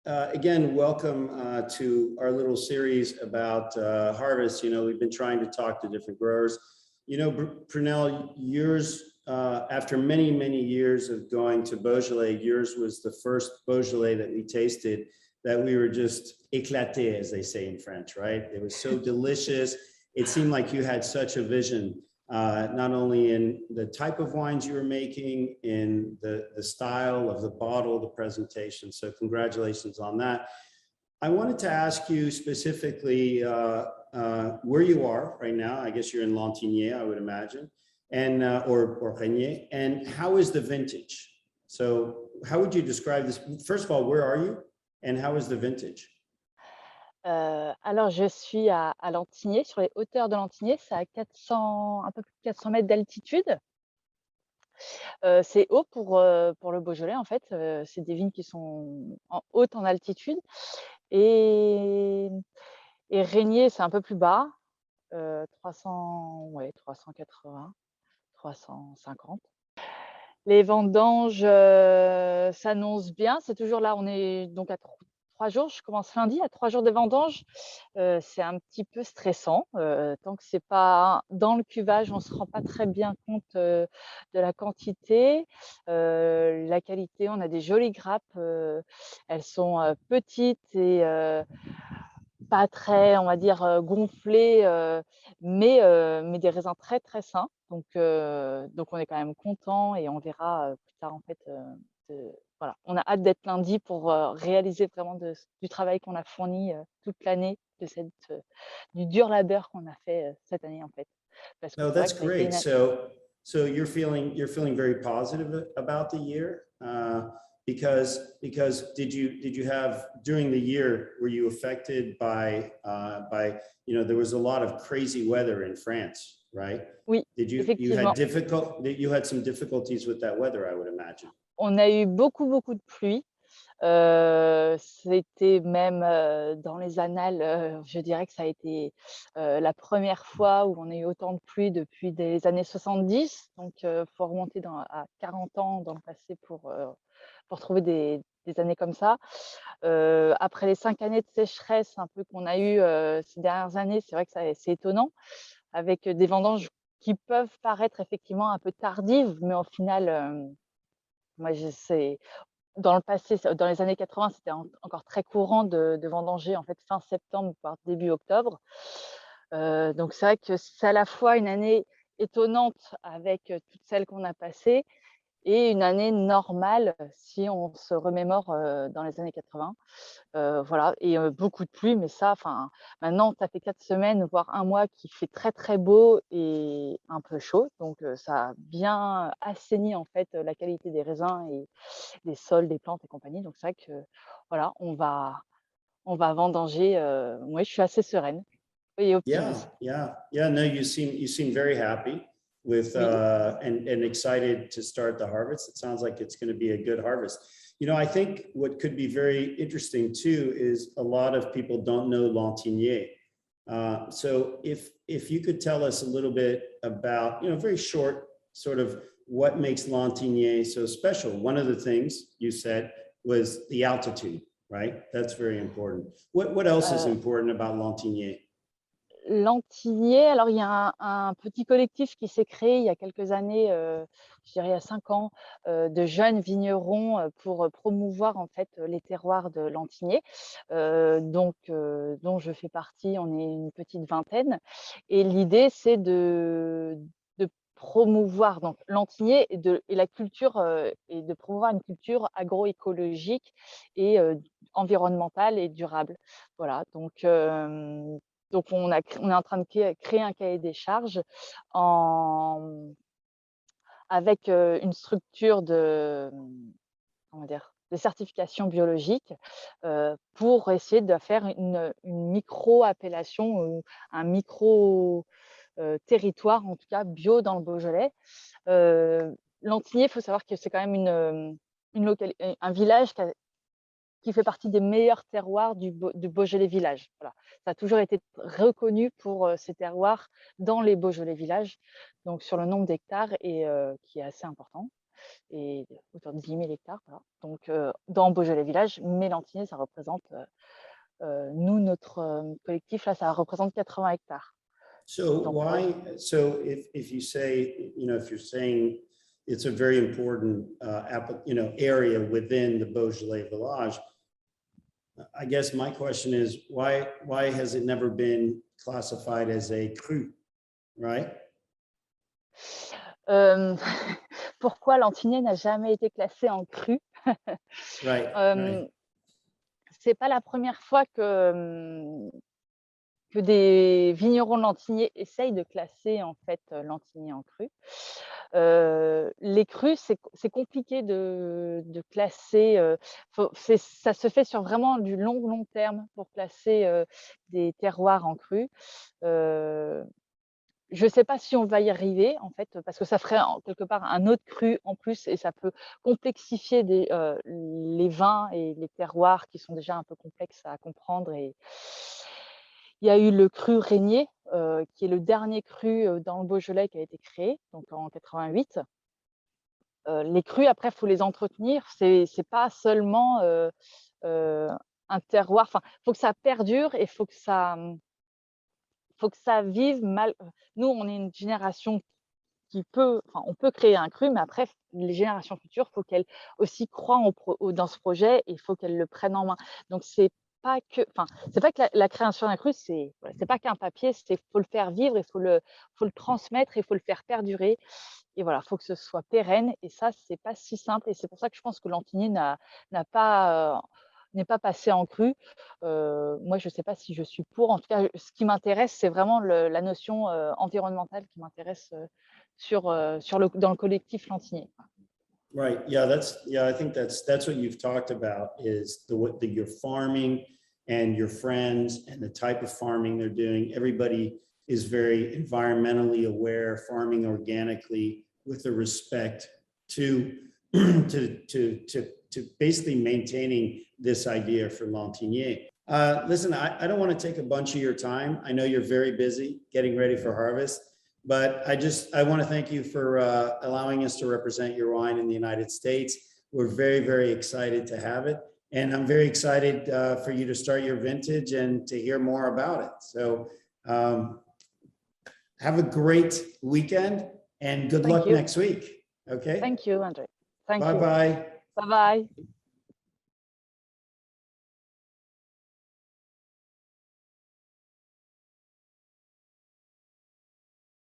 Again, welcome to our little series about harvest. We've been trying to talk to different growers. Prunelle, yours, after many, many years of going to Beaujolais, yours was the first Beaujolais that we tasted that we were just éclatés, as they say in French, right? It was so delicious. It seemed like you had such a vision, not only in the type of wines you were making, in the style of the bottle, the presentation. So congratulations on that. I wanted to ask you specifically where you are right now. I guess you're in Lantigné, I would imagine, and or Régnier. And how is the vintage? So how would you describe this? First of all, where are you? And how is the vintage? Alors, je suis à Lantigné, sur les hauteurs de Lantigné, c'est à un peu plus de 400 mètres d'altitude. C'est haut pour le Beaujolais, en fait. C'est des vignes qui sont hautes en altitude. Et Régnier, c'est un peu plus bas, 380, 350. Les vendanges s'annoncent bien. C'est toujours là, on est donc à 3 jours. Je commence lundi, à 3 jours de vendange. C'est un petit peu stressant. Tant que c'est pas dans le cuvage, on se rend pas très bien compte de la quantité. La qualité, on a des jolies grappes. Elles sont petites et pas très, on va dire, gonflées, mais des raisins très, très sains. Donc on est quand même content et on verra plus tard, en fait. Voilà, on a hâte d'être lundi pour réaliser vraiment du travail qu'on a fourni toute l'année, du dur labeur qu'on a fait cette année, en fait. Parce que No, c'est vrai that's que ça a été great. So you're feeling very positive about the year, because did you have, during the year, were you affected by there was a lot of crazy weather in France, right? Oui, You had effectivement. some difficulties with that weather, I would imagine. On a eu beaucoup, beaucoup de pluie. C'était même dans les annales, je dirais que ça a été la première fois où on a eu autant de pluie depuis les années 70. Donc faut remonter à 40 ans dans le passé pour trouver des années comme ça. Après les 5 années de sécheresse un peu qu'on a eu ces dernières années, c'est vrai que c'est étonnant, avec des vendanges qui peuvent paraître effectivement un peu tardives, mais au final, moi c'est dans le passé, dans les années 80, c'était encore très courant de vendanger, en fait, fin septembre, voire début octobre. Donc c'est vrai que c'est à la fois une année étonnante avec toutes celles qu'on a passées et une année normale si on se remémore dans les années 80. Voilà, et beaucoup de pluie, mais ça, enfin, maintenant, ça fait 4 semaines, voire un mois qui fait très, très beau et un peu chaud. Donc ça a bien assaini, en fait, la qualité des raisins et des sols, des plantes et compagnie. Donc c'est vrai que, voilà, on va vendanger. Moi, je suis assez sereine et optimiste. Yeah. No, you seem very happy with Oui. and excited to start the harvest. It sounds like it's going to be a good harvest. I think what could be very interesting too is a lot of people don't know Lantigné. So if you could tell us a little bit about, very short, sort of what makes Lantigné so special. One of the things you said was the altitude, right? That's very important. What else is important about Lantigné? Lantigné, alors il y a un petit collectif qui s'est créé il y a quelques années, je dirais il y a 5 ans, de jeunes vignerons, pour promouvoir, en fait, les terroirs de Lantigné, donc dont je fais partie. On est une petite vingtaine et l'idée, c'est de promouvoir donc Lantigné et la culture, et de promouvoir une culture agroécologique et environnementale et durable. Voilà, donc on est en train de créer un cahier des charges en avec une structure comment dire? De certification biologique, pour essayer de faire une micro-appellation ou un micro, territoire, en tout cas bio dans le Beaujolais. Lantigné, il faut savoir que c'est quand même un village qui fait partie des meilleurs terroirs du Beaujolais village. Voilà. Ça a toujours été reconnu pour ces terroirs dans les Beaujolais villages, donc sur le nombre d'hectares et qui est assez important. et autour de 10 000 hectares. Voilà. Donc, dans Beaujolais Village, mais Lantigné, ça représente, nous, notre collectif, là, ça représente 80 hectares. So Donc, why, so if you say, if you're saying it's a very important, area within the Beaujolais Village, I guess my question is, why has it never been classified as a cru, right? pourquoi Lantigné n'a jamais été classé en cru? Right, right. C'est pas la première fois que des vignerons lantiniers essayent de classer en fait Lantigné en cru. Les crus, c'est compliqué de classer. Ça se fait sur vraiment du long terme pour classer des terroirs en cru. Je ne sais pas si on va y arriver en fait, parce que ça ferait quelque part un autre cru en plus et ça peut complexifier les vins et les terroirs qui sont déjà un peu complexes à comprendre. Et il y a eu le cru Régnier, qui est le dernier cru dans le Beaujolais qui a été créé, donc en 88. Les crus, après, il faut les entretenir. C'est pas seulement un terroir. Enfin, il faut que ça perdure et il faut que ça vive mal. Nous, on est une génération on peut créer un cru, mais après, les générations futures, il faut qu'elles aussi croient dans ce projet et il faut qu'elles le prennent en main. Donc, c'est pas que la création d'un cru, c'est pas qu'un papier, faut le faire vivre, il faut le transmettre, il faut le faire perdurer. Et voilà, il faut que ce soit pérenne. Et ça, c'est pas si simple. Et c'est pour ça que je pense que Lantigné n'est pas passé en cru. Moi, je ne sais pas si je suis pour. En tout cas, ce qui m'intéresse, c'est vraiment la notion environnementale qui m'intéresse dans le collectif Lantigné. Right. Yeah, I think that's what you've talked about is your farming and your friends and the type of farming they're doing. Everybody is very environmentally aware, farming organically with the respect to to basically maintaining this idea for Lantigné. Listen, I don't want to take a bunch of your time. I know you're very busy getting ready for harvest. But I want to thank you for allowing us to represent your wine in the United States. We're very, very excited to have it. And I'm very excited for you to start your vintage and to hear more about it. So have a great weekend and good luck next week. Okay. Thank you, Andre. Thank you. Bye-bye. Bye-bye.